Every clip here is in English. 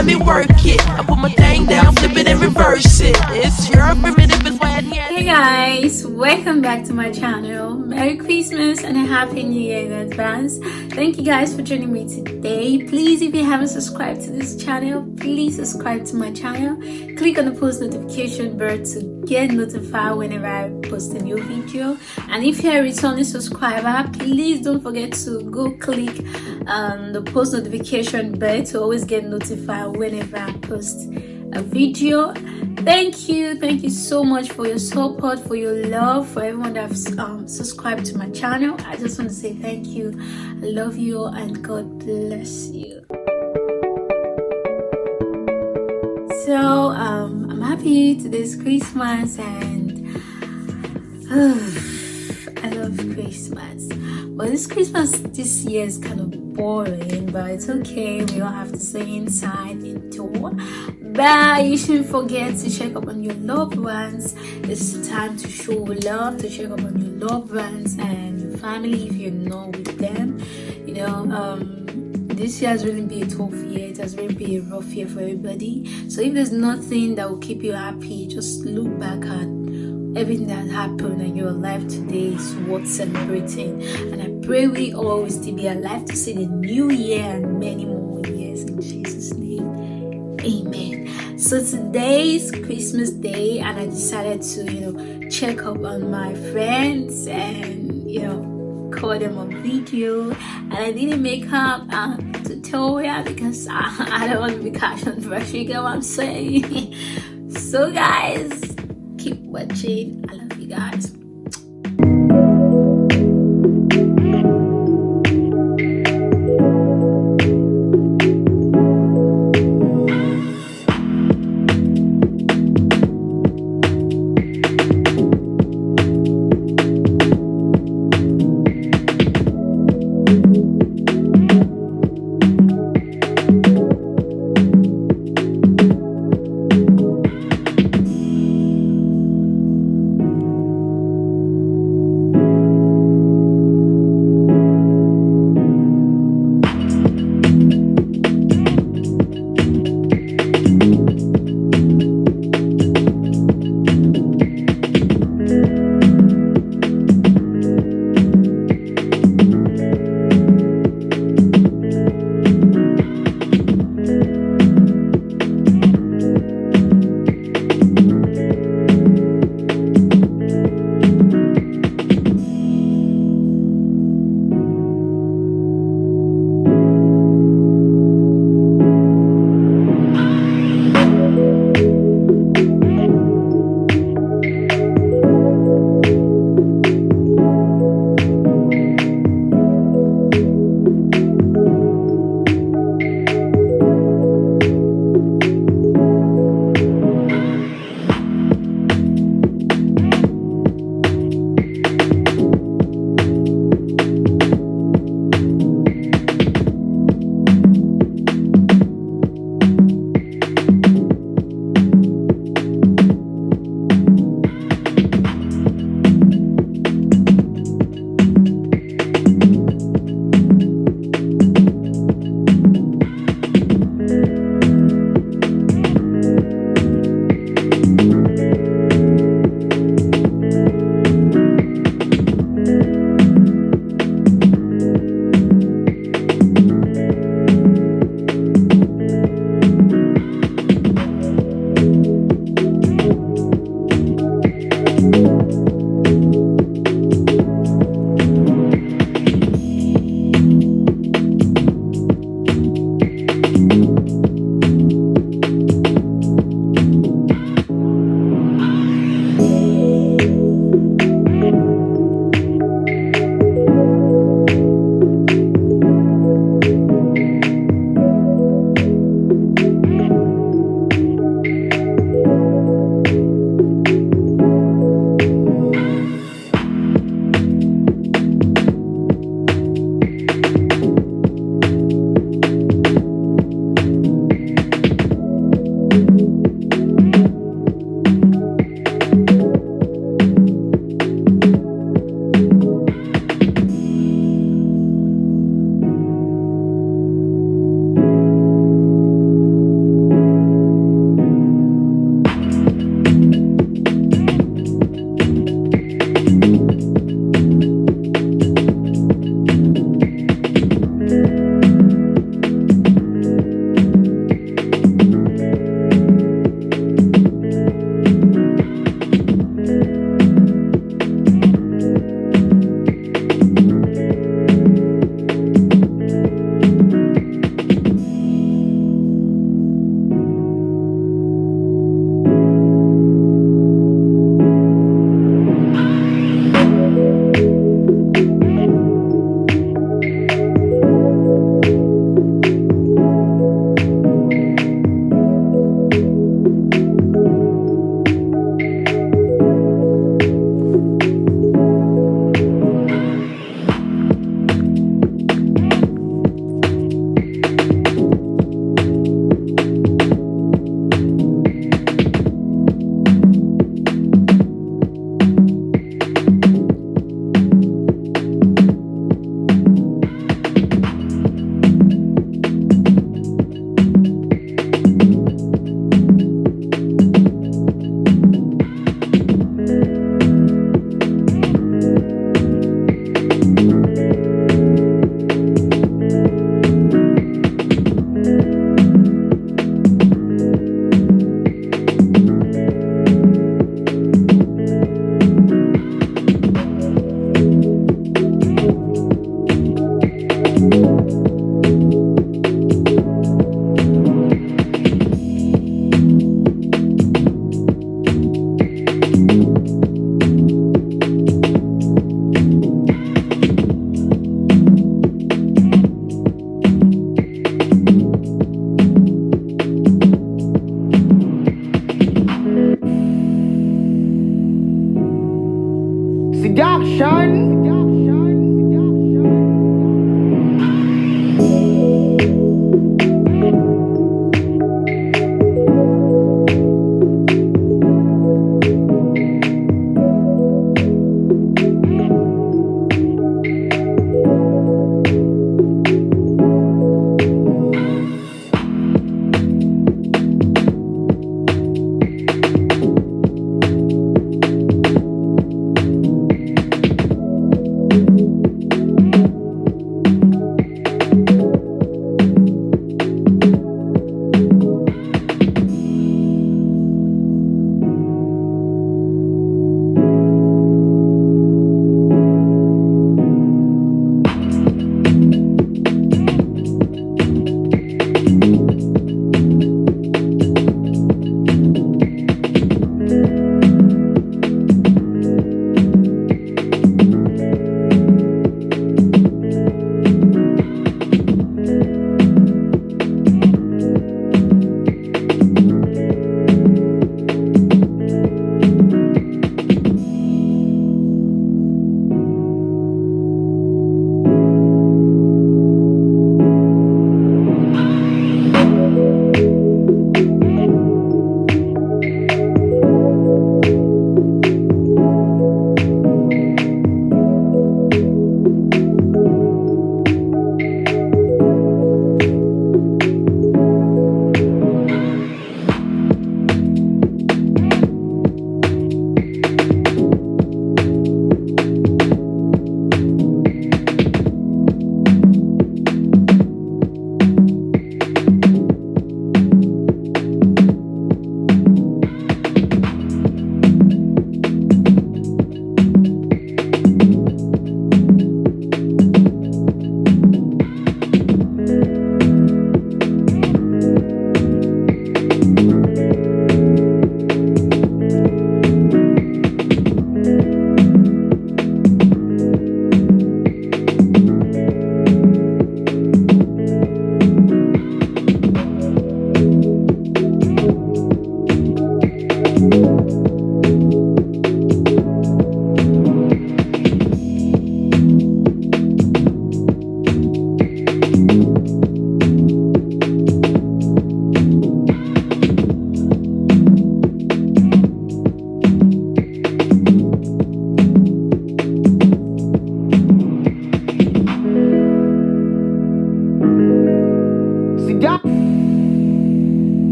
let me work it. I put my thing down, flip it and reverse it. It's your primitive, it's why I need. Hey guys, welcome back to my channel. Merry Christmas and a Happy New Year in advance. Thank you guys for joining me today. Please, if you haven't subscribed to this channel, please subscribe to my channel. Click on the post notification bell to get notified whenever I post a new video. And if you're a returning subscriber, please don't forget to go click the post notification bell to always get notified whenever I post a video. Thank you so much for your support, for your love, for everyone that's subscribed to my channel. I just want to say thank you. I love you all and God bless you. So I'm happy today's Christmas and I love Christmas, but this Christmas this year is kind of boring, but it's okay. We all have to stay inside indoor. But you shouldn't forget to check up on your loved ones. It's time to show love, to check up on your loved ones and your family if you're not with them. You know, this year has really been a tough year. It has really been a rough year for everybody. So if there's nothing that will keep you happy, just look back at everything that happened and you're alive today is worth celebrating. And I pray we all will still be alive to see the new year and many more years in Jesus' name. Amen. So today is Christmas Day and I decided to, check up on my friends and, call them on video. And I didn't make up a tutorial because I don't want to be controversial, you get what I'm saying? So guys, keep watching. I love you guys.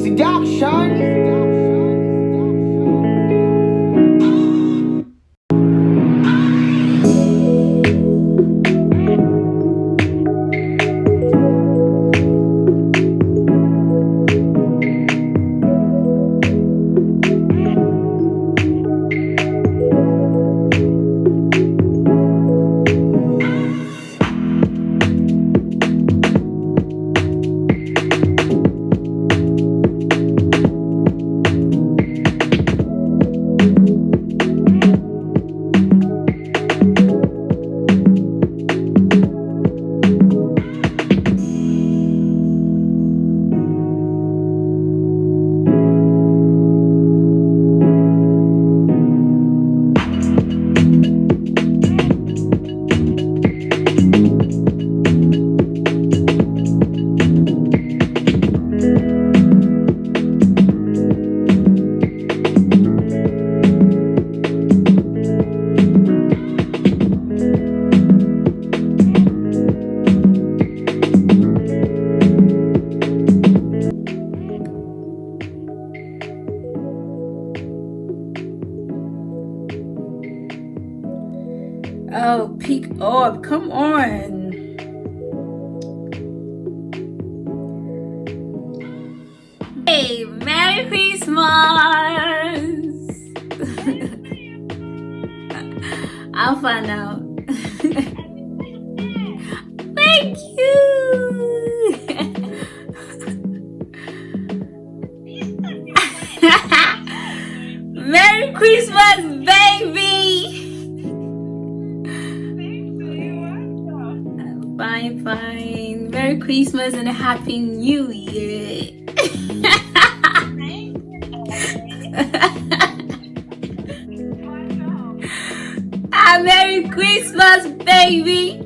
Seduction. Oh, pick up, come on. Hey, Merry Christmas. How far now? Thank you. Merry Christmas, baby. Fine, fine. Merry Christmas and a Happy New Year. Merry Christmas, baby.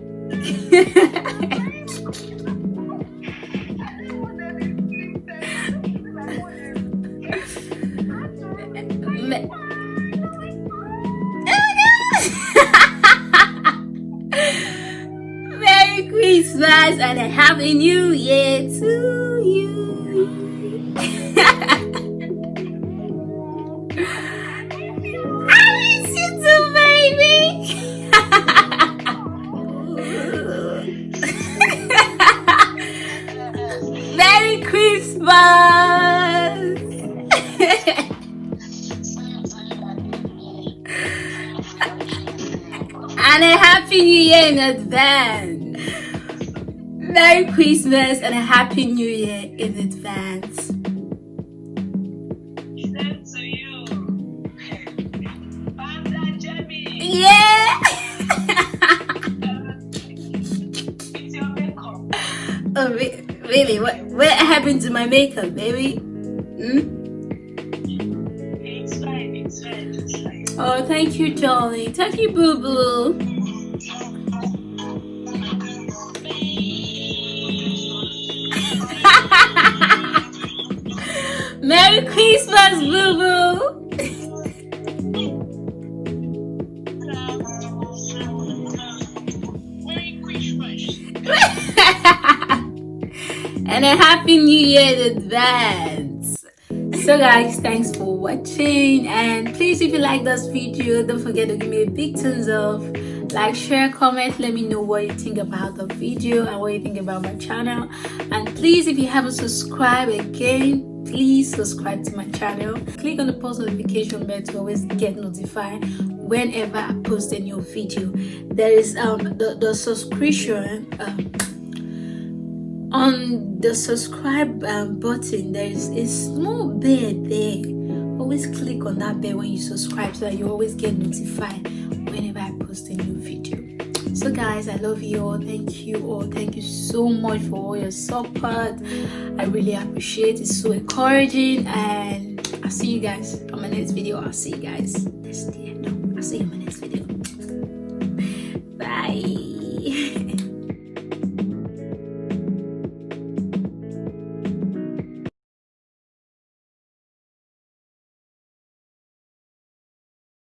Merry Christmas and a Happy New Year to you. I miss you too, baby. Merry Christmas and a Happy New Year in advance. Merry Christmas and a Happy New Year in advance. Same to you. Yeah. It's your makeup. Oh, really? What happened to my makeup, baby? It's fine, it's fine, it's fine. Oh, thank you, darling. Thank you, boo boo. Merry Christmas, boo boo. Merry Christmas. And a Happy New Year in advance. So guys, thanks for watching, and please, if you like this video, don't forget to give me a big thumbs up, like, share, comment, let me know what you think about the video and what you think about my channel. And please, if you haven't subscribed again, please subscribe to my channel. Click on the post notification bell to always get notified whenever I post a new video. There is the subscription on the subscribe button. There is a small bell there. Always click on that bell when you subscribe so that you always get notified whenever I post a new video. So guys, I love you all. Thank you all. Thank you so much for all your support. I really appreciate it. It's so encouraging, and I'll see you guys on my next video. I'll see you guys next year. No, I'll see you in my next video.